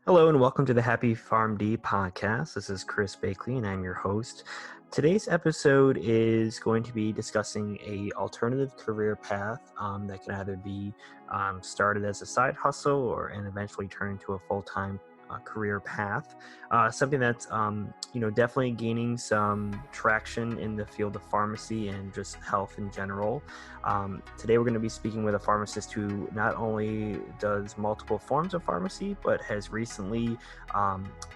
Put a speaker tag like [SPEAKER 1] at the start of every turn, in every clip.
[SPEAKER 1] Hello and welcome to the Happy Farm D podcast. This is Chris Bakley and I'm your host. Today's episode is going to be discussing a alternative career path that can either be started as a side hustle and eventually turn into a full-time career path. Something that's definitely gaining some traction in the field of pharmacy and just health in general. Today we're going to be speaking with a pharmacist who not only does multiple forms of pharmacy, but has recently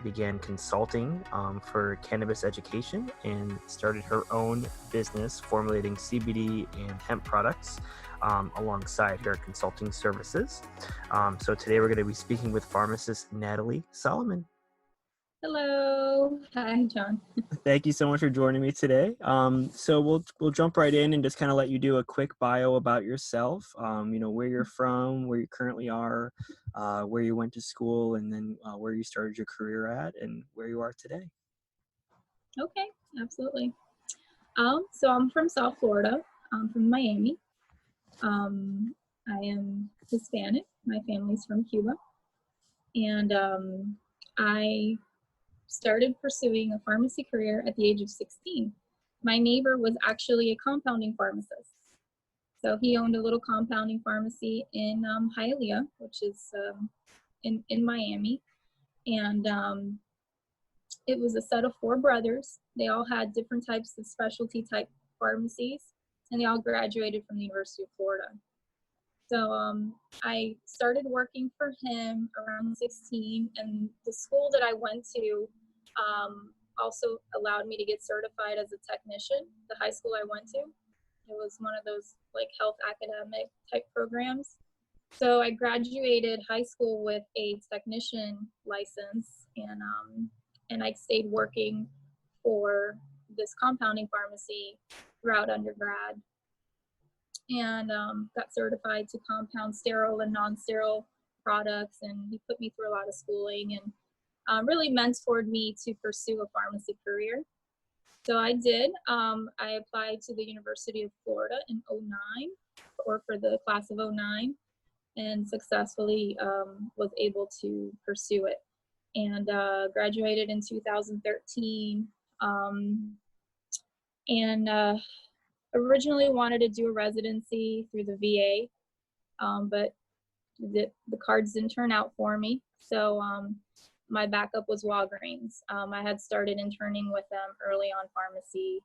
[SPEAKER 1] began consulting for cannabis education and started her own business formulating CBD and hemp products alongside her consulting services. So today we're going to be speaking with pharmacist Nathalie Solomon.
[SPEAKER 2] Hello. Hi, John.
[SPEAKER 1] Thank you so much for joining me today. So we'll jump right in and just kind of let you do a quick bio about yourself. Where you're from, where you currently are, where you went to school, and then where you started your career at, and where you are today.
[SPEAKER 2] Okay, absolutely. So I'm from South Florida. I'm from Miami. I am Hispanic. My family's from Cuba. And I started pursuing a pharmacy career at the age of 16. My neighbor was actually a compounding pharmacist. So he owned a little compounding pharmacy in Hialeah, which is in Miami. And it was a set of 4 brothers. They all had different types of specialty type pharmacies, and they all graduated from the University of Florida. So I started working for him around 16, and the school that I went to also allowed me to get certified as a technician. The high school I went to, it was one of those like health academic type programs. So I graduated high school with a technician license, and I stayed working for this compounding pharmacy throughout undergrad, and got certified to compound sterile and non-sterile products. And he put me through a lot of schooling and really mentored me to pursue a pharmacy career. So I did. I applied to the University of Florida in 2009, or for the class of 2009, and successfully was able to pursue it. And graduated in 2013, and originally wanted to do a residency through the VA, but the cards didn't turn out for me. So my backup was Walgreens. I had started interning with them early on pharmacy,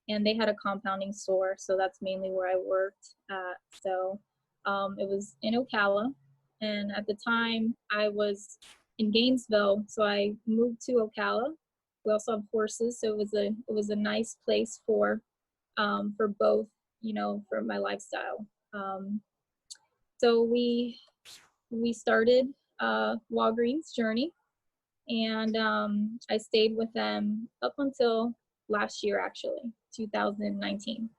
[SPEAKER 2] and they had a compounding store, so that's mainly where I worked at. So it was in Ocala, and at the time I was in Gainesville, so I moved to Ocala. We also have horses, so it was a nice place for both, for my lifestyle. So we started Walgreens journey, and I stayed with them up until last year, actually, 2019.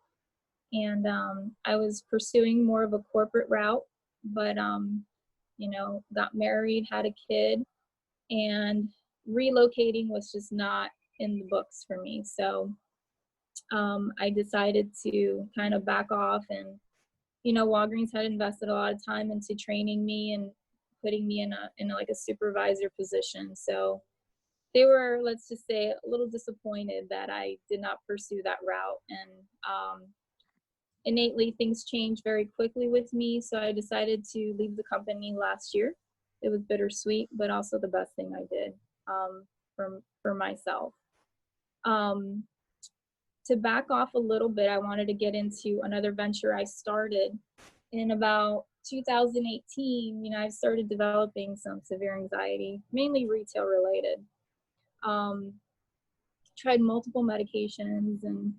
[SPEAKER 2] And I was pursuing more of a corporate route, but got married, had a kid, and relocating was just not in the books for me. So I decided to kind of back off, and Walgreens had invested a lot of time into training me and putting me in a supervisor position. So they were, let's just say, a little disappointed that I did not pursue that route. And innately, things changed very quickly with me, so I decided to leave the company last year. It was bittersweet, but also the best thing I did for myself. To back off a little bit, I wanted to get into another venture I started in about 2018. I started developing some severe anxiety, mainly retail related. Tried multiple medications and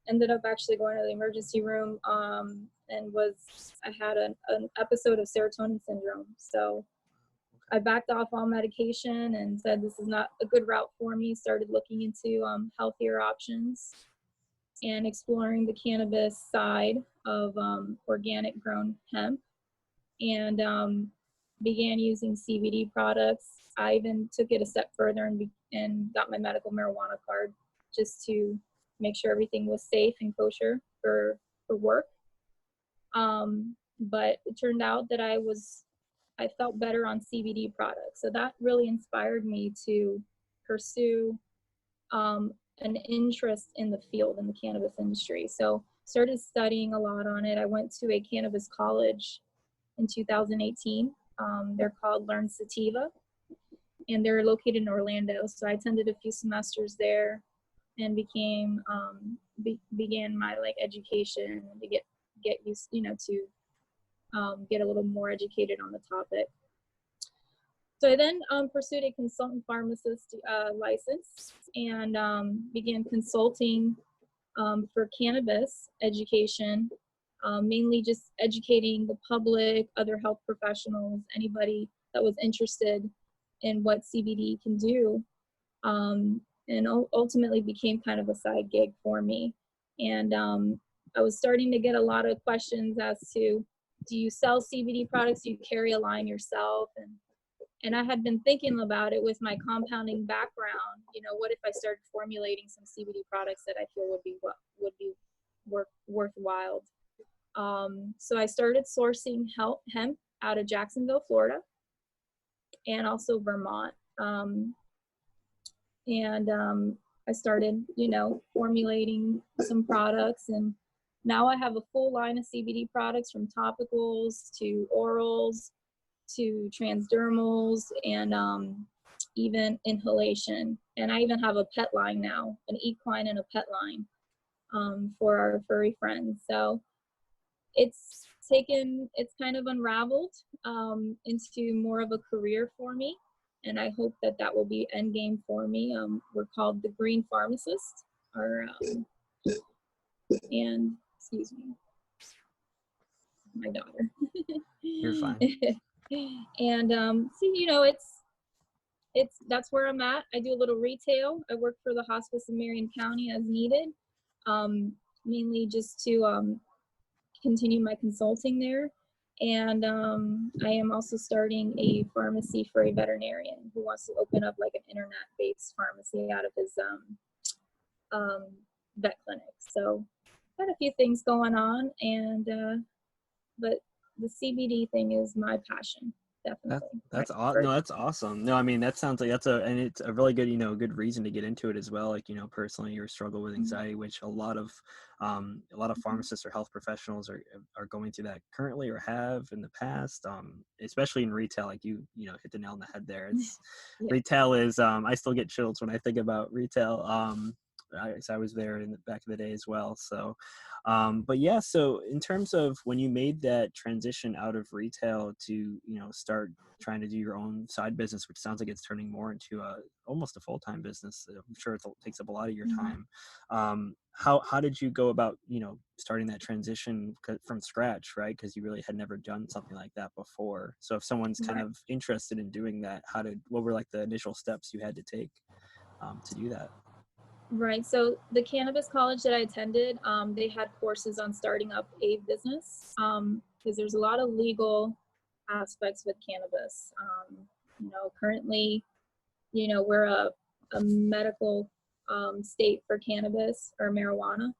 [SPEAKER 2] ended up actually going to the emergency room, and I had an episode of serotonin syndrome. So I backed off all medication and said this is not a good route for me. Started looking into healthier options and exploring the cannabis side of organic grown hemp, and began using CBD products. I even took it a step further and got my medical marijuana card just to make sure everything was safe and kosher for work. But it turned out that I I felt better on CBD products. So that really inspired me to pursue an interest in the field, in the cannabis industry. So started studying a lot on it. I went to a cannabis college in 2018. They're called Learn Sativa, and they're located in Orlando. So I attended a few semesters there and began my like education to get used, to get a little more educated on the topic. So I then pursued a consultant pharmacist license and began consulting for cannabis education, mainly just educating the public, other health professionals, anybody that was interested in what CBD can do, and ultimately became kind of a side gig for me. And I was starting to get a lot of questions as to, do you sell CBD products? Do you carry a line yourself? And I had been thinking about it with my compounding background. What if I started formulating some CBD products that I feel would be worthwhile? So I started sourcing hemp out of Jacksonville, Florida, and also Vermont. I started, formulating some products, and now I have a full line of CBD products, from topicals to orals to transdermals, and even inhalation. And I even have a pet line now, an equine and a pet line for our furry friends. So it's kind of unraveled into more of a career for me. And I hope that will be end game for me. We're called the Green Pharmacist, and excuse me, my daughter.
[SPEAKER 1] You're fine.
[SPEAKER 2] And that's where I'm at. I do a little retail. I work for the hospice in Marion County as needed, mainly just to continue my consulting there. And I am also starting a pharmacy for a veterinarian who wants to open up like an internet-based pharmacy out of his vet clinic. So got a few things going on, and but the CBD thing is my passion. Definitely.
[SPEAKER 1] That's awesome. No, that's awesome. No, I mean, that sounds like and it's a really good, good reason to get into it as well. Like, personally, your struggle with anxiety, which a lot of pharmacists or health professionals are going through that currently or have in the past, especially in retail. Like you hit the nail on the head there. It's
[SPEAKER 2] Yeah.
[SPEAKER 1] Retail is, I still get chills when I think about retail. I was there in the back of the day as well. So, but yeah, so in terms of when you made that transition out of retail to, start trying to do your own side business, which sounds like it's turning more into almost a full-time business. I'm sure it takes up a lot of your time. How did you go about, starting that transition from scratch, right? Because you really had never done something like that before. So if someone's kind of interested in doing that, what were like the initial steps you had to take to do that?
[SPEAKER 2] Right. So the cannabis college that I attended, they had courses on starting up a business, because there's a lot of legal aspects with cannabis. Currently, we're a medical state for cannabis or marijuana.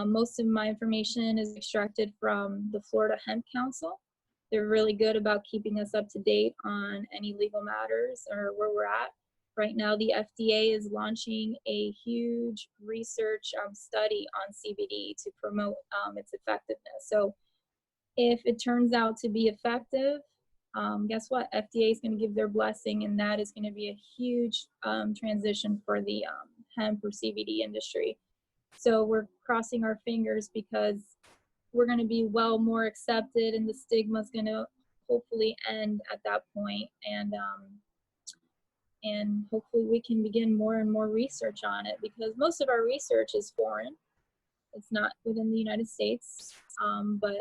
[SPEAKER 2] Most of my information is extracted from the Florida Hemp Council. They're really good about keeping us up to date on any legal matters or where we're at. Right now, the FDA is launching a huge research study on CBD to promote its effectiveness. So if it turns out to be effective, guess what? FDA is going to give their blessing, and that is going to be a huge transition for the hemp or CBD industry. So we're crossing our fingers, because we're going to be more accepted, and the stigma is going to hopefully end at that point. And hopefully we can begin more and more research on it, because most of our research is foreign. It's not within the United States, but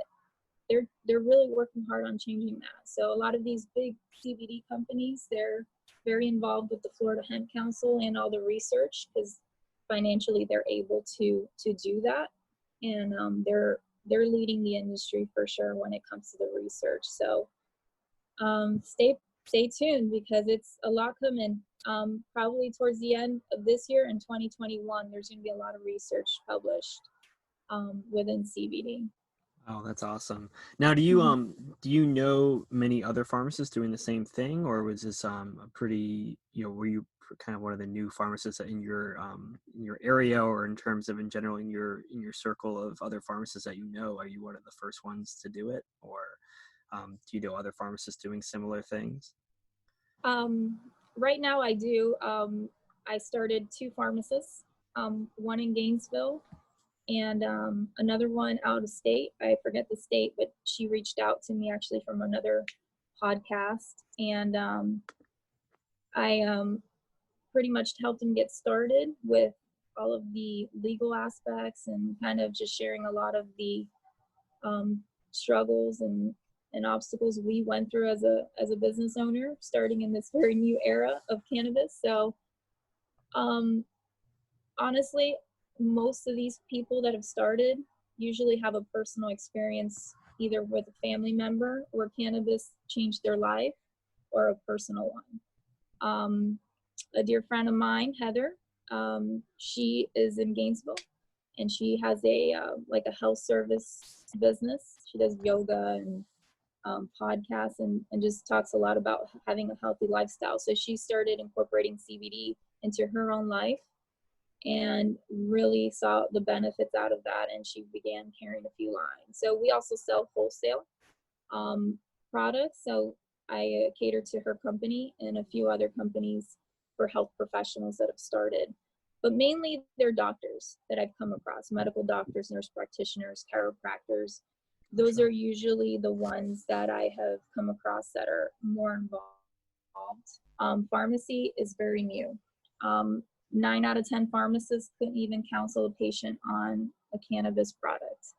[SPEAKER 2] they're really working hard on changing that. So a lot of these big CBD companies, they're very involved with the Florida Hemp Council and all the research, because financially they're able to do that, and they're leading the industry for sure when it comes to the research. So stay tuned, because it's a lot coming. Probably towards the end of this year in 2021, there's going to be a lot of research published within CBD.
[SPEAKER 1] Oh, that's awesome. Now,
[SPEAKER 2] Mhm.
[SPEAKER 1] do you know many other pharmacists doing the same thing, or was this a pretty, were you kind of one of the new pharmacists in your area, or in terms of in general in your circle of other pharmacists that you know? Are you one of the first ones to do it, or do you know other pharmacists doing similar things?
[SPEAKER 2] Um, right now, I do. I started two pharmacists, one in Gainesville and another one out of state. I forget the state, but she reached out to me actually from another podcast, and I pretty much helped him get started with all of the legal aspects and kind of just sharing a lot of the um, struggles and obstacles we went through as a business owner starting in this very new era of cannabis. So um, honestly, most of these people that have started usually have a personal experience either with a family member where cannabis changed their life or a personal one. A dear friend of mine, Heather, she is in Gainesville and she has a like a health service business. She does yoga and podcasts and just talks a lot about having a healthy lifestyle. So she started incorporating CBD into her own life and really saw the benefits out of that. And she began carrying a few lines. So we also sell wholesale um, products. So I cater to her company and a few other companies for health professionals that have started. But mainly they're doctors that I've come across, medical doctors, nurse practitioners, chiropractors. Those
[SPEAKER 1] Gotcha.
[SPEAKER 2] are usually the ones that I have come across that are more involved. Pharmacy is very new. 9 out of 10 pharmacists couldn't even counsel a patient on a cannabis product.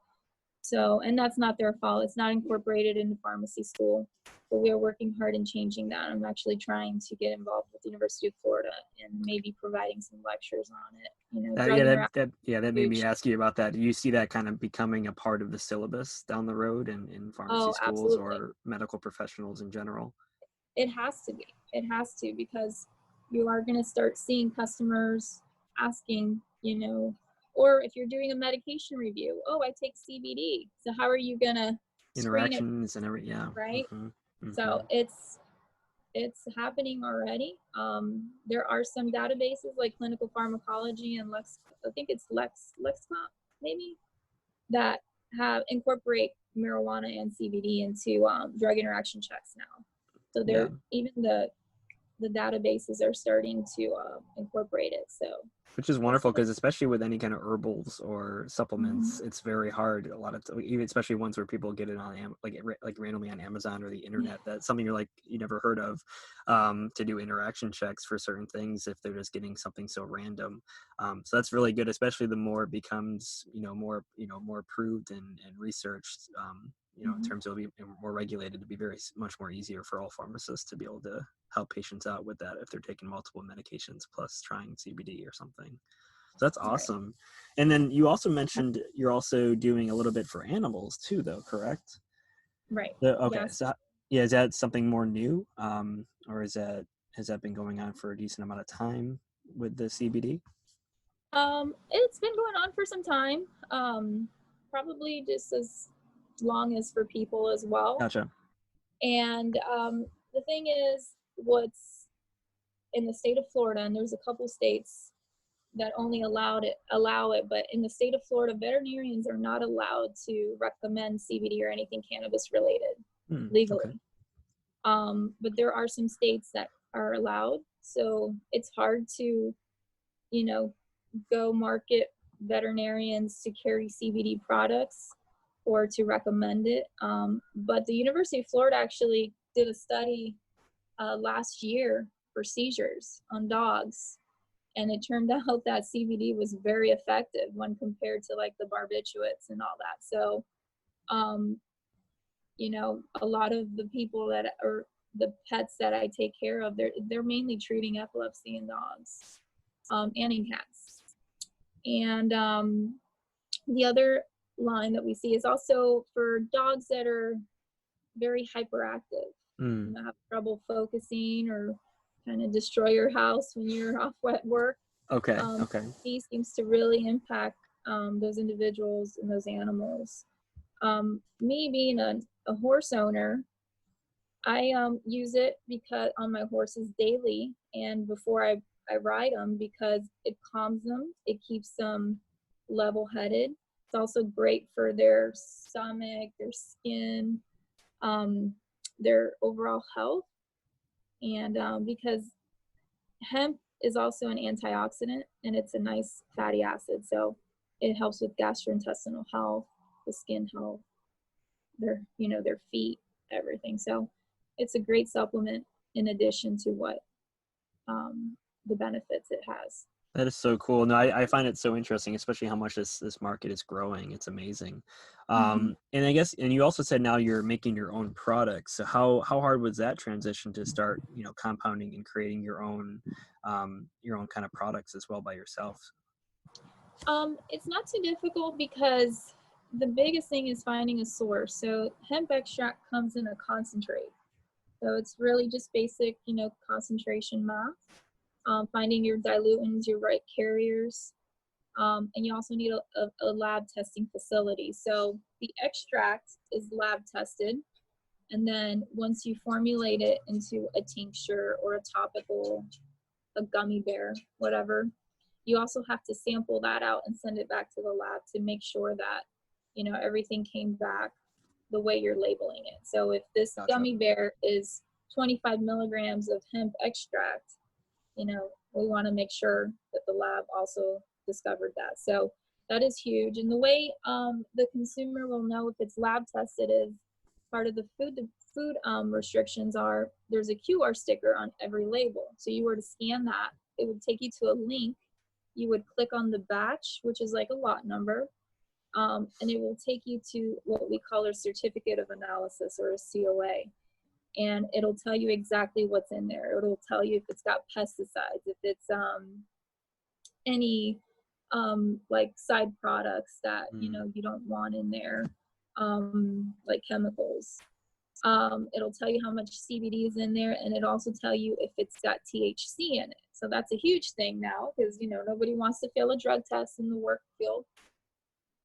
[SPEAKER 2] So, and that's not their fault. It's not incorporated into pharmacy school, but we are working hard in changing that. I'm actually trying to get involved with the University of Florida and maybe providing some lectures on it. You know, drug interaction
[SPEAKER 1] That made me
[SPEAKER 2] huge.
[SPEAKER 1] ask you about that. Do you see that kind of becoming a part of the syllabus down the road in pharmacy
[SPEAKER 2] Oh,
[SPEAKER 1] schools
[SPEAKER 2] absolutely.
[SPEAKER 1] or medical professionals in general?
[SPEAKER 2] It has to be. It has to because you are going to start seeing customers asking, you know, or if you're doing a medication review, oh, I take CBD. So how are you going to screen it,
[SPEAKER 1] Interactions and every yeah.
[SPEAKER 2] right?
[SPEAKER 1] Hmm. Hmm.
[SPEAKER 2] So it's happening already. There are some databases like clinical pharmacology and Lex, I think it's LexComp maybe, that have incorporate marijuana and CBD into drug interaction checks now. So
[SPEAKER 1] Yeah.
[SPEAKER 2] they're even the databases are starting to incorporate it. So
[SPEAKER 1] Which is
[SPEAKER 2] it's
[SPEAKER 1] wonderful because especially with any kind of herbals or supplements,
[SPEAKER 2] mhm.
[SPEAKER 1] it's very hard. A lot of even especially ones where people get it on like randomly on Amazon or the internet. That's something you're like you never heard of, to do interaction checks for certain things if they're just getting something so random. So that's really good, especially the more it becomes more approved and researched. In
[SPEAKER 2] Mhm.
[SPEAKER 1] terms of being more regulated, to be very much more easier for all pharmacists to be able to help patients out with that if they're taking multiple medications plus trying CBD or something. So that's
[SPEAKER 2] Right.
[SPEAKER 1] awesome. And then you also mentioned you're also doing a little bit for animals too, though, correct?
[SPEAKER 2] Right.
[SPEAKER 1] Okay,
[SPEAKER 2] Yes.
[SPEAKER 1] so yeah, is that something more new, or is that has that been going on for a decent amount of time with the CBD?
[SPEAKER 2] It's been going on for some time. Probably just as long as for people as well.
[SPEAKER 1] Gotcha.
[SPEAKER 2] And the thing is, what's in the state of Florida, and there's a couple states that only allow it, but in the state of Florida, veterinarians are not allowed to recommend CBD or anything cannabis related
[SPEAKER 1] Okay.
[SPEAKER 2] legally. But there are some states that are allowed, so it's hard to, you know, go market veterinarians to carry CBD products or to recommend it. But the University of Florida actually did a study last year for seizures on dogs. And it turned out that CBD was very effective when compared to like the barbiturates and all that. So, um, a lot of the people that are the pets that I take care of, they're mainly treating epilepsy in dogs and in cats. And the other line that we see is also for dogs that are very hyperactive,
[SPEAKER 1] Mm,
[SPEAKER 2] have trouble focusing or kind of destroy your house when you're off at work.
[SPEAKER 1] okay.
[SPEAKER 2] Um,
[SPEAKER 1] Okay.
[SPEAKER 2] CBD seems to really impact those individuals and those animals. Me being a horse owner, I use it because on my horses daily and before I ride them because it calms them, it keeps them level-headed. It's also great for their stomach, their skin, um, their overall health, and because hemp is also an antioxidant and it's a nice fatty acid, so it helps with gastrointestinal health, the skin health, their feet, everything. So it's a great supplement in addition to what the benefits it has.
[SPEAKER 1] That is so cool. No, I find it so interesting, especially how much this market is growing. It's amazing.
[SPEAKER 2] Hmm.
[SPEAKER 1] And I guess, and you also said now you're making your own products. So how hard was that transition to start, compounding and creating your own kind of products as well by yourself?
[SPEAKER 2] It's not too difficult because the biggest thing is finding a source. So hemp extract comes in a concentrate. So it's really just basic, concentration math. Finding your dilutants, your right carriers, and you also need a lab testing facility. So the extract is lab tested, and then once you formulate it into a tincture or a topical, a gummy bear, whatever, you also have to sample that out and send it back to the lab to make sure that everything came back the way you're labeling it. So if this
[SPEAKER 1] Gotcha.
[SPEAKER 2] gummy bear is 25 milligrams of hemp extract, we want to make sure that the lab also discovered that. So that is huge. And the way the consumer will know if it's lab tested is part of the food restrictions are there's a QR sticker on every label. So you were to scan that, it would take you to a link. You would click on the batch, which is like a lot number, and it will take you to what we call a certificate of analysis or a COA. And it'll tell you exactly what's in there. It'll tell you if it's got pesticides, if it's any like side products that
[SPEAKER 1] Mm,
[SPEAKER 2] you don't want in there, like chemicals. It'll tell you how much CBD is in there, and it'll also tell you if it's got THC in it. So that's a huge thing now because nobody wants to fail a drug test in the work field.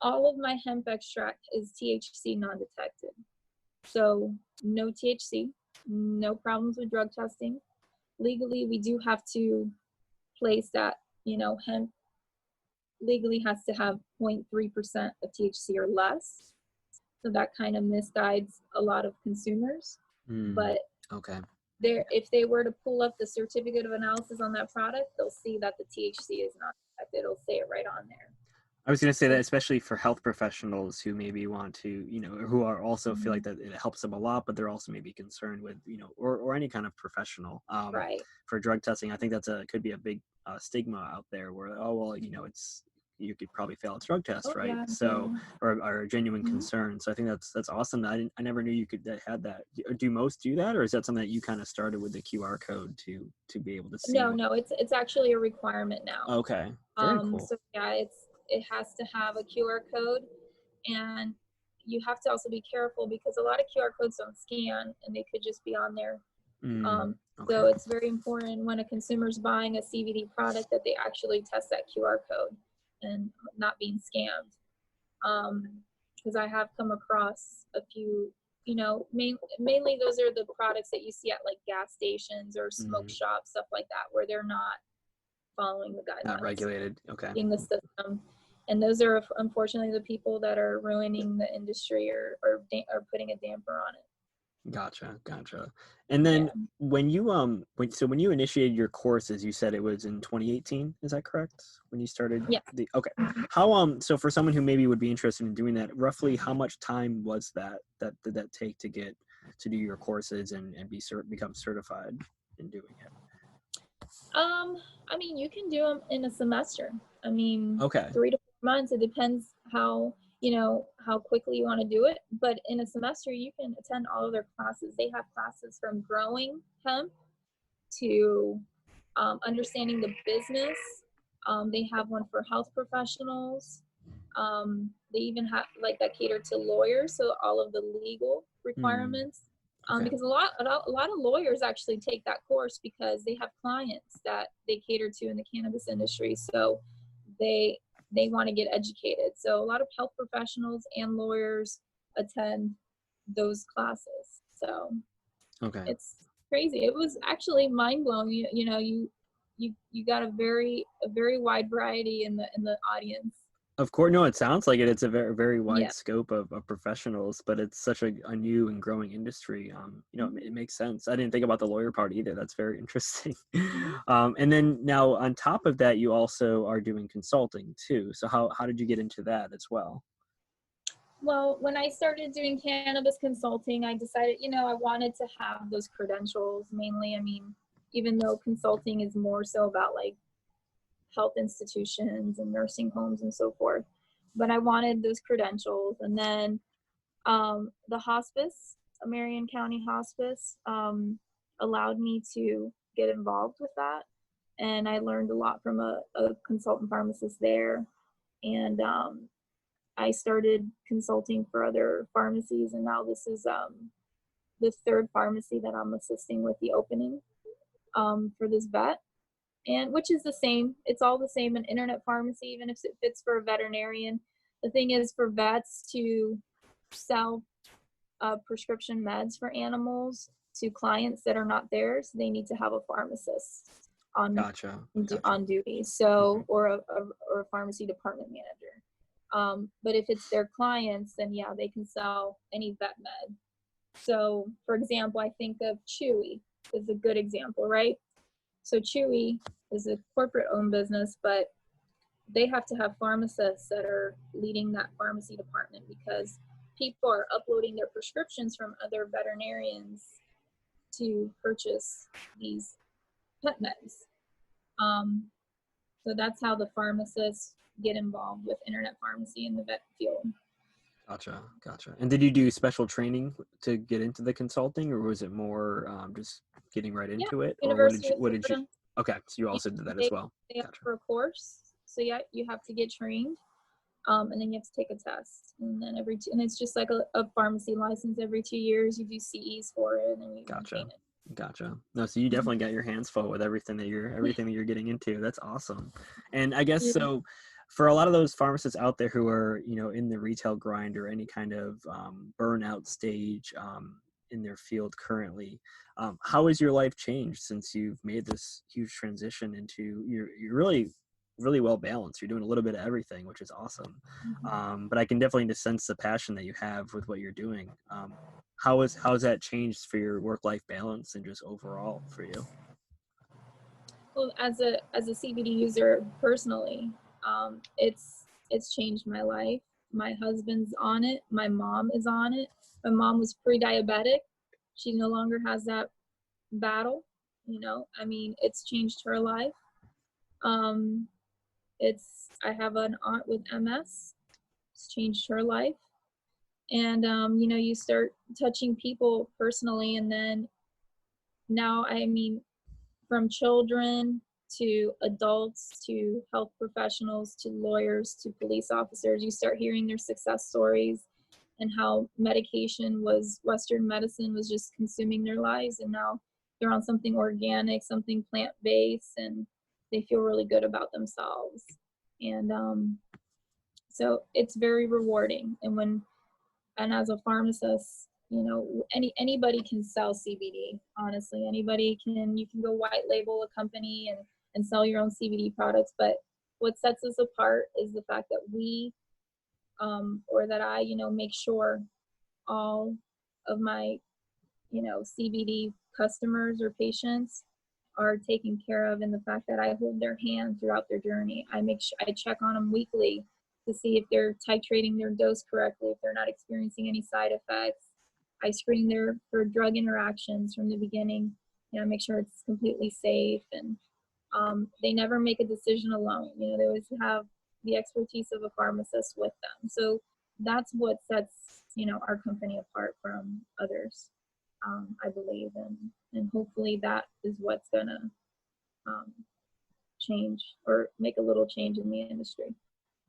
[SPEAKER 2] All of my hemp extract is THC non-detected. So no THC, no problems with drug testing. Legally, we do have to place that, hemp legally has to have 0.3% of THC or less. So that kind of misguides a lot of consumers.
[SPEAKER 1] mm,
[SPEAKER 2] But
[SPEAKER 1] okay.
[SPEAKER 2] if they were to pull up the certificate of analysis on that product, they'll see that the THC is not detected. It'll say it right on there.
[SPEAKER 1] I was going to say that
[SPEAKER 2] So,
[SPEAKER 1] especially for health professionals who maybe want to, who are also feel like
[SPEAKER 2] mhm,
[SPEAKER 1] that it helps them a lot, but they're also maybe concerned with, or any kind of professional
[SPEAKER 2] right.
[SPEAKER 1] for drug testing. I think could be a big stigma out there where, oh, well, you could probably fail a drug test,
[SPEAKER 2] Oh,
[SPEAKER 1] right?
[SPEAKER 2] yeah.
[SPEAKER 1] So,
[SPEAKER 2] Yeah.
[SPEAKER 1] or a genuine
[SPEAKER 2] Mhm.
[SPEAKER 1] concern. So I think that's awesome. I never knew you could that had that. Do most do that, or is that something that you kind of started with the QR code to be able to see
[SPEAKER 2] No,
[SPEAKER 1] what?
[SPEAKER 2] no, it's actually a requirement now.
[SPEAKER 1] Okay, very cool.
[SPEAKER 2] So yeah, it has to have a QR code, and you have to also be careful because a lot of QR codes don't scan, and they could just be on there.
[SPEAKER 1] Mm,
[SPEAKER 2] Um,
[SPEAKER 1] okay,
[SPEAKER 2] so it's very important when a consumer's buying a CBD product that they actually test that QR code and not being scammed. Because I have come across a few, mainly those are the products that you see at like gas stations or smoke
[SPEAKER 1] mm,
[SPEAKER 2] shops, stuff like that, where they're not following the
[SPEAKER 1] not
[SPEAKER 2] guidelines,
[SPEAKER 1] regulated. Okay.
[SPEAKER 2] in the system. And those are unfortunately the people that are ruining the industry or putting a damper on it.
[SPEAKER 1] Gotcha. And then
[SPEAKER 2] Yeah.
[SPEAKER 1] when you initiated your courses, you said it was in 2018. Is that correct? When you started
[SPEAKER 2] Yeah.
[SPEAKER 1] the okay.
[SPEAKER 2] Mhm.
[SPEAKER 1] How so for someone who maybe would be interested in doing that, roughly how much time was that did that take to get to do your courses and become certified in doing it?
[SPEAKER 2] Um, I mean, you can do them in a semester. I mean,
[SPEAKER 1] Okay.
[SPEAKER 2] 3 to 4 months. It depends how quickly you want to do it. But in a semester, you can attend all of their classes. They have classes from growing hemp to understanding the business. They have one for health professionals. They even have like that cater to lawyers, so all of the legal
[SPEAKER 1] Hmm.
[SPEAKER 2] requirements.
[SPEAKER 1] Okay.
[SPEAKER 2] Because a lot of lawyers actually take that course because they have clients that they cater to in the cannabis industry, so they they want to get educated. So a lot of health professionals and lawyers attend those classes. So
[SPEAKER 1] Okay.
[SPEAKER 2] it's crazy. It was actually mind blowing. You got a very wide variety in the audience.
[SPEAKER 1] Of course, no, it sounds like it. It's a very, very wide
[SPEAKER 2] Yeah.
[SPEAKER 1] scope of professionals, but it's such a new and growing industry. It makes sense. I didn't think about the lawyer part either. That's very interesting.
[SPEAKER 2] Mhm.
[SPEAKER 1] And then now on top of that, you also are doing consulting too. So how did you get into that as well?
[SPEAKER 2] Well, when I started doing cannabis consulting, I decided, I wanted to have those credentials mainly. I mean, even though consulting is more so about like health institutions and nursing homes and so forth, but I wanted those credentials. And then the hospice, Marion County Hospice, allowed me to get involved with that. And I learned a lot from a consultant pharmacist there. And I started consulting for other pharmacies, and now this is the third pharmacy that I'm assisting with the opening for this vet, and which is the same. It's all the same, an internet pharmacy, even if it fits for a veterinarian. The thing is, for vets to sell prescription meds for animals to clients that are not theirs, they need to have a pharmacist on
[SPEAKER 1] Gotcha.
[SPEAKER 2] on duty,
[SPEAKER 1] Mhm.
[SPEAKER 2] so or a pharmacy department manager. But if it's their clients, then yeah, they can sell any vet med. So, for example, I think of Chewy is a good example, right? So Chewy is a corporate-owned business, but they have to have pharmacists that are leading that pharmacy department because people are uploading their prescriptions from other veterinarians to purchase these pet meds. Um, so that's how the pharmacists get involved with internet pharmacy in the vet field.
[SPEAKER 1] Gotcha. And did you do special training to get into the consulting, or was it more just getting right
[SPEAKER 2] Yeah,
[SPEAKER 1] into it, or
[SPEAKER 2] University of
[SPEAKER 1] what did you?
[SPEAKER 2] Florida.
[SPEAKER 1] Okay, so you
[SPEAKER 2] Yeah,
[SPEAKER 1] also did that as
[SPEAKER 2] they
[SPEAKER 1] well.
[SPEAKER 2] they
[SPEAKER 1] Gotcha.
[SPEAKER 2] offer a course. So yeah, you have to get trained, and then you have to take a test, and then and it's just like a pharmacy license. Every 2 years, you do CEs for it, and then you
[SPEAKER 1] Gotcha.
[SPEAKER 2] maintain it.
[SPEAKER 1] Gotcha. No, so you
[SPEAKER 2] Mhm.
[SPEAKER 1] definitely got your hands full with everything that you're getting into. That's awesome. And I guess
[SPEAKER 2] Yeah.
[SPEAKER 1] so for a lot of those pharmacists out there who are, in the retail grind or any kind of burnout stage in their field currently, how has your life changed since you've made this huge transition into you're really really well balanced. You're doing a little bit of everything, which is awesome.
[SPEAKER 2] Mhm.
[SPEAKER 1] But I can definitely just sense the passion that you have with what you're doing. How's that changed for your work life balance and just overall for you?
[SPEAKER 2] Well, as a CBD user personally, it's changed my life. My husband's on it. My mom is on it. My mom was pre-diabetic. She no longer has that battle. I mean, it's changed her life. Um, I have an aunt with MS. It's changed her life. And you start touching people personally, and then now, I mean, from children to adults to health professionals to lawyers to police officers, you start hearing their success stories and how Western medicine was just consuming their lives, and now they're on something organic, something plant-based, and they feel really good about themselves. And so it's very rewarding. And as a pharmacist, anybody can sell CBD. Honestly, you can go white label a company and sell your own CBD products. But what sets us apart is the fact that or that I, make sure all of my, CBD customers or patients are taken care of, in the fact that I hold their hand throughout their journey. I check on them weekly to see if they're titrating their dose correctly, if they're not experiencing any side effects. I screen for drug interactions from the beginning, make sure it's completely safe, and they never make a decision alone. They always have the expertise of a pharmacist with them. So that's what sets, our company apart from others, I believe, and hopefully that is what's gonna um, change or make a little change in the industry.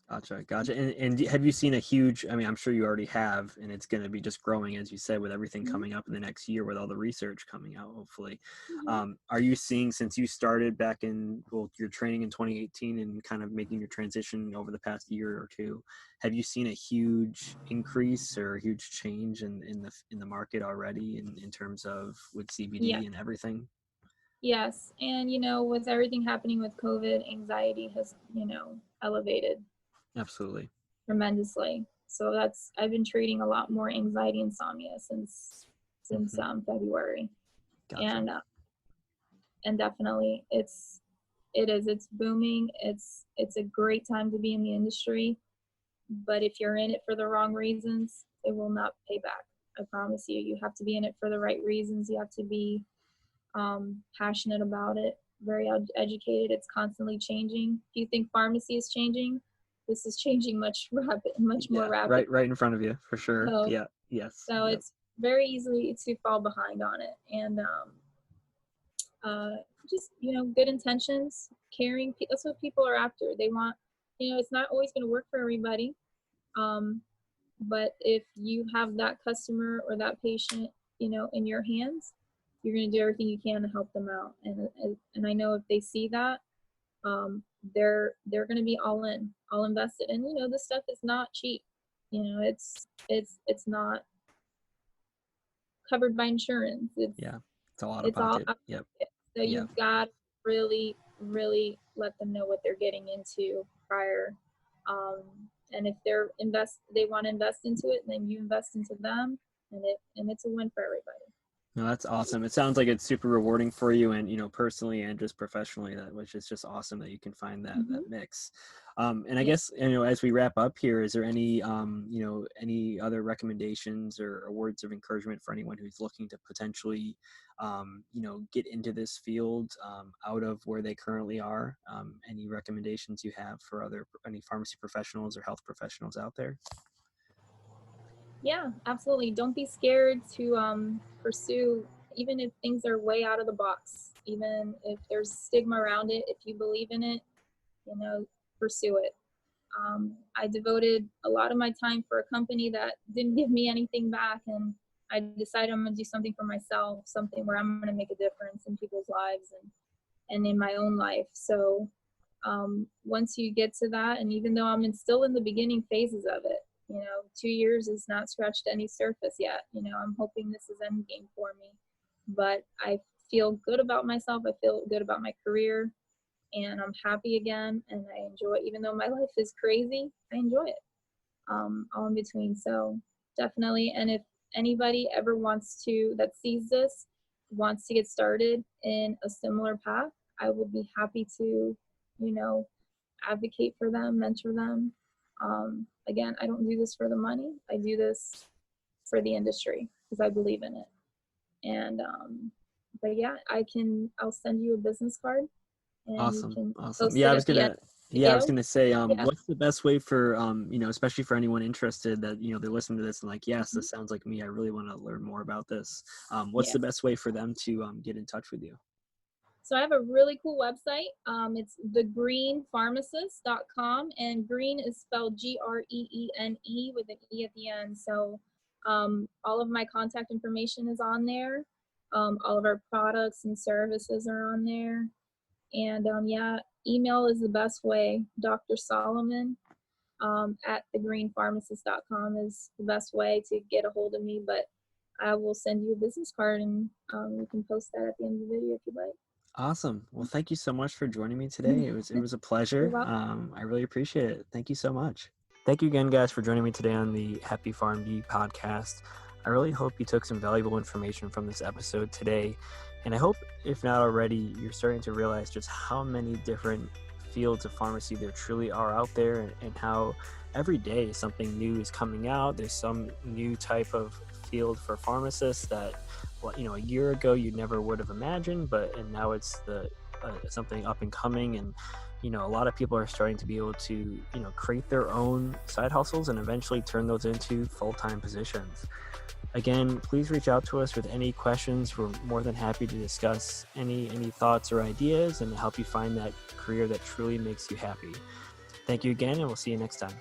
[SPEAKER 1] Gotcha. And have you seen a huge, I mean, I'm sure you already have, and it's going to be just growing, as you said, with everything
[SPEAKER 2] Mhm.
[SPEAKER 1] coming up in the next year with all the research coming out, hopefully.
[SPEAKER 2] Mhm.
[SPEAKER 1] Are you seeing, since you started back in, well, your training in 2018 and kind of making your transition over the past year or two, have you seen a huge increase or a huge change in the market already in terms of with
[SPEAKER 2] Yeah.
[SPEAKER 1] CBD and everything?
[SPEAKER 2] Yes. And, with everything happening with COVID, anxiety has, elevated
[SPEAKER 1] Absolutely.
[SPEAKER 2] tremendously. So I've been treating a lot more anxiety insomnia since
[SPEAKER 1] Hmm.
[SPEAKER 2] February.
[SPEAKER 1] Gotcha.
[SPEAKER 2] And and definitely it's booming. It's a great time to be in the industry, but if you're in it for the wrong reasons, it will not pay back. I promise you. You have to be in it for the right reasons. You have to be passionate about it, very educated. It's constantly changing. If you think pharmacy is changing, this is changing much more
[SPEAKER 1] Yeah,
[SPEAKER 2] rapid.
[SPEAKER 1] right in front of you for sure.
[SPEAKER 2] So,
[SPEAKER 1] Yeah, yes,
[SPEAKER 2] so
[SPEAKER 1] yep.
[SPEAKER 2] it's very easy to fall behind on it. And uh, just good intentions, caring. That's what people are after. They want, it's not always going to work for everybody. Um, but if you have that customer or that patient, in your hands, you're going to do everything you can to help them out. And I know if they see that, they're going to be all invested. And this stuff is not cheap. It's not covered by insurance.
[SPEAKER 1] Yeah, it's all out of
[SPEAKER 2] It's all
[SPEAKER 1] pocket.
[SPEAKER 2] out
[SPEAKER 1] Yep,
[SPEAKER 2] of it. So
[SPEAKER 1] yep.
[SPEAKER 2] you've got to really, really let them know what they're getting into prior. Um, and if they want to invest into it, then you invest into them, and it's a win for everybody.
[SPEAKER 1] No, that's awesome. It sounds like it's super rewarding for you, and personally and just professionally, which is just awesome that you can find that
[SPEAKER 2] Hmm.
[SPEAKER 1] mix. And I
[SPEAKER 2] Yeah.
[SPEAKER 1] guess as we wrap up here, is there any any other recommendations or words of encouragement for anyone who's looking to potentially get into this field out of where they currently are? Any recommendations you have for any pharmacy professionals or health professionals out there?
[SPEAKER 2] Yeah, absolutely. Don't be scared to pursue, even if things are way out of the box, even if there's stigma around it. If you believe in it, you know, pursue it. I devoted a lot of my time for a company that didn't give me anything back, and I decided I'm going to do something for myself, something where I'm going to make a difference in people's lives and in my own life. So once you get to that, and even though still in the beginning phases of it, 2 years is not scratched any surface yet. I'm hoping this is end game for me, but I feel good about myself. I feel good about my career, and I'm happy again, and I enjoy it. Even though my life is crazy, I enjoy it, all in between. So definitely, and if anybody ever that sees this, wants to get started in a similar path, I would be happy to, you know, advocate for them, mentor them. Again, I don't do this for the money. I do this for the industry because I believe in it. And but yeah, I'll send you a business card, and you
[SPEAKER 1] Awesome.
[SPEAKER 2] can
[SPEAKER 1] Awesome.
[SPEAKER 2] post
[SPEAKER 1] Yeah,
[SPEAKER 2] it at the end of the
[SPEAKER 1] I was
[SPEAKER 2] video.
[SPEAKER 1] gonna say,
[SPEAKER 2] Yeah.
[SPEAKER 1] what's the best way for, especially for anyone interested that, they're listening to this and like, yes,
[SPEAKER 2] Mhm.
[SPEAKER 1] this sounds like me. I really want to learn more about this. What's the
[SPEAKER 2] Yes.
[SPEAKER 1] best way for them to get in touch with you?
[SPEAKER 2] So I have a really cool website. It's thegreenpharmacist.com, and green is spelled GREENE with an E at the end. So all of my contact information is on there. All of our products and services are on there. And yeah, email is the best way. Dr. Solomon at thegreenpharmacist.com is the best way to get a hold of me. But I will send you a business card, and you can post that at the end of the video if you'd like.
[SPEAKER 1] Awesome. Well, thank you so much for joining me today. It was a
[SPEAKER 2] You're
[SPEAKER 1] pleasure.
[SPEAKER 2] welcome.
[SPEAKER 1] I really appreciate it. Thank you so much. Thank you again, guys, for joining me today on the Happy Farm D podcast. I really hope you took some valuable information from this episode today. And I hope, if not already, you're starting to realize just how many different fields of pharmacy there truly are out there, and how every day something new is coming out. There's some new type of field for pharmacists that, well, a year ago you never would have imagined, and now it's something up and coming. And a lot of people are starting to be able to create their own side hustles and eventually turn those into full-time positions. Again, please reach out to us with any questions. We're more than happy to discuss any thoughts or ideas and help you find that career that truly makes you happy. Thank you again, and we'll see you next time.